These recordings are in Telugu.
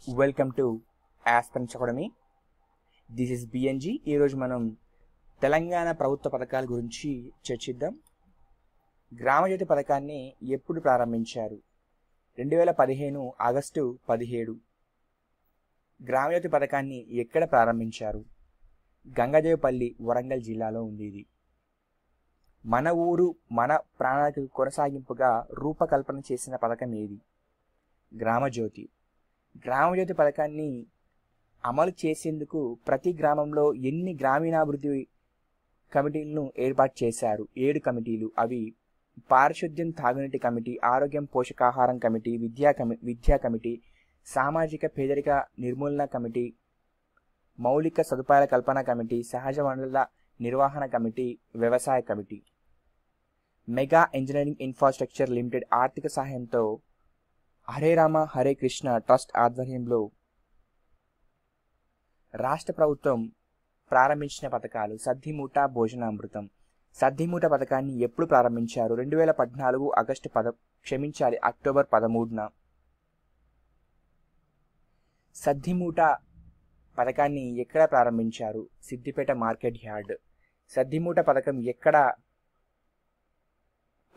Welcome to Aspens Academy. This is BNG. ఈరోజు మనం తెలంగాణ ప్రభుత్వ పథకాల గురించి చర్చిద్దాం. గ్రామజ్యోతి పథకాన్ని ఎప్పుడు ప్రారంభించారు? 2015 ఆగస్టు 17. గ్రామజ్యోతి పథకాన్ని ఎక్కడ ప్రారంభించారు? గంగదేవపల్లి, వరంగల్ జిల్లాలో ఉంది ఇది. మన ఊరు మన ప్రాణాలకు కొనసాగింపుగా రూపకల్పన చేసిన పథకం ఏది? గ్రామజ్యోతి. గ్రామజ్యోతి పథకాన్ని అమలు చేసేందుకు ప్రతి గ్రామంలో ఎన్ని గ్రామీణాభివృద్ధి కమిటీలను ఏర్పాటు చేశారు? 7 కమిటీలు. అవి పారిశుద్ధ్యం, తాగునీటి కమిటీ, ఆరోగ్యం పోషకాహారం కమిటీ, విద్యా కమిటీ, సామాజిక పేదరిక నిర్మూలన కమిటీ, మౌలిక సదుపాయాల కల్పన కమిటీ, సహజ వనరుల నిర్వహణ కమిటీ, వ్యవసాయ committee. Mega engineering infrastructure limited ఆర్థిక సహాయంతో హరే రామ హరే కృష్ణ ట్రస్ట్ ఆధ్వర్యంలో రాష్ట్ర ప్రభుత్వం ప్రారంభించిన పథకాలు. సద్దిమూట, భోజనామృతం. సద్దిమూట పథకాన్ని ఎప్పుడు ప్రారంభించారు? 2014 అక్టోబర్ 13న. సద్దిమూట పథకాన్ని ఎక్కడ ప్రారంభించారు? Siddipet market yard. సద్దిమూట పథకం ఎక్కడ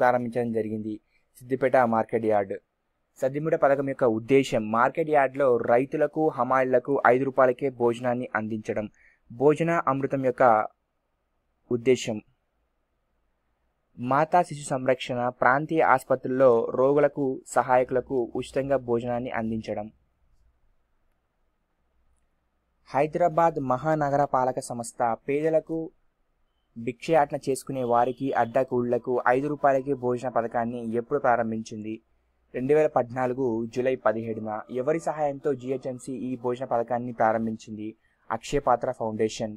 ప్రారంభించడం జరిగింది? Siddipet market yard. సద్దిమూట పథకం యొక్క ఉద్దేశం మార్కెట్ యార్డ్లో రైతులకు, హమాలీలకు 5 రూపాయలకే భోజనాన్ని అందించడం. భోజన అమృతం యొక్క ఉద్దేశం మాతా శిశు సంరక్షణ, ప్రాంతీయ ఆసుపత్రుల్లో రోగులకు, సహాయకులకు ఉచితంగా భోజనాన్ని అందించడం. హైదరాబాద్ మహానగర పాలక సంస్థ పేదలకు, భిక్షయాటన చేసుకునే వారికి, అడ్డకూళ్లకు 5 రూపాయలకే భోజన పథకాన్ని ఎప్పుడు ప్రారంభించింది? 2014 జూలై 17న. ఎవరి సహాయంతో జిహెచ్ఎంసి ఈ భోజన పథకాన్ని ప్రారంభించింది? అక్షయపాత్ర ఫౌండేషన్.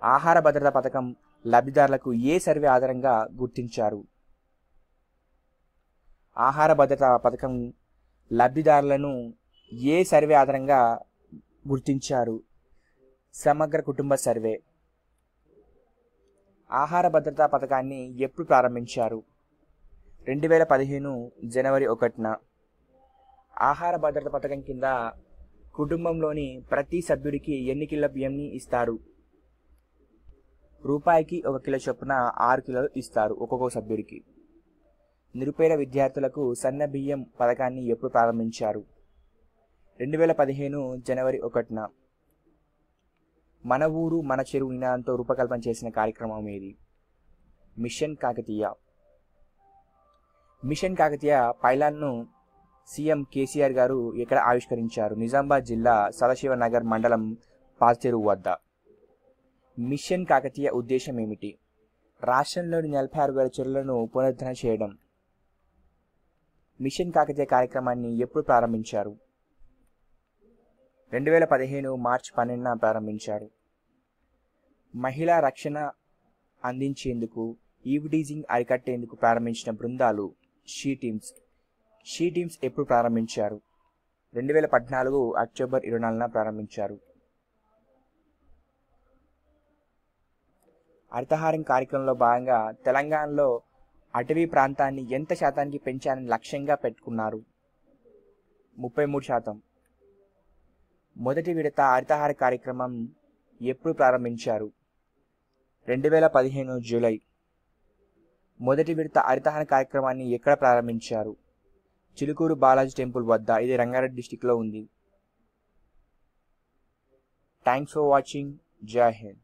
ఆహార భద్రత పథకం లబ్ధిదారులకు ఏ సర్వే ఆధారంగా గుర్తించారు? ఆహార భద్రత పథకం లబ్ధిదారులను ఏ సర్వే ఆధారంగా గుర్తించారు? సమగ్ర కుటుంబ సర్వే. ఆహార భద్రతా పథకాన్ని ఎప్పుడు ప్రారంభించారు? 2015 జనవరి 1న. ఆహార భద్రత పథకం కింద కుటుంబంలోని ప్రతి సభ్యుడికి ఎన్ని కిలోల బియ్యంని ఇస్తారు? రూపాయికి 1 కిలో చొప్పున 6 కిలోలు ఇస్తారు ఒక్కొక్క సభ్యుడికి. నిరుపేద విద్యార్థులకు సన్న బియ్యం పథకాన్ని ఎప్పుడు ప్రారంభించారు? 2015 జనవరి 1న. మన ఊరు మన చెరువు నినాదంతో రూపకల్పన చేసిన కార్యక్రమం ఏది? మిషన్ కాకతీయ. మిషన్ కాకతీయ పైలాన్ను సీఎం కేసీఆర్ గారు ఎక్కడ ఆవిష్కరించారు? నిజామాబాద్ జిల్లా సదాశివనగర్ మండలం పాచెరువు వద్ద. మిషన్ కాకతీయ ఉద్దేశం ఏమిటి? రాష్ట్రంలోని 46,000 చెరువులను పునరుద్ధరణ చేయడం. మిషన్ కాకతీయ కార్యక్రమాన్ని ఎప్పుడు ప్రారంభించారు? 2015 మార్చి 12న ప్రారంభించారు. మహిళా రక్షణ అందించేందుకు, ఈవ్టీజింగ్ అరికట్టేందుకు ప్రారంభించిన బృందాలు షీ టీమ్స్. షీ టీమ్స్ ఎప్పుడు ప్రారంభించారు? 2014 అక్టోబర్ 24న ప్రారంభించారు. హరితహారం కార్యక్రమంలో భాగంగా తెలంగాణలో అటవీ ప్రాంతాన్ని ఎంత శాతానికి పెంచాలని లక్ష్యంగా పెట్టుకున్నారు? 33%. మొదటి విడత హరితహార కార్యక్రమం ఎప్పుడు ప్రారంభించారు? 2015 జూలై. మొదటి విడత హరితహార కార్యక్రమాన్ని ఎక్కడ ప్రారంభించారు? చిలుకూరు బాలాజీ టెంపుల్ వద్ద. ఇది రంగారెడ్డి డిస్టిక్లో ఉంది. Thanks for watching. జై హింద్.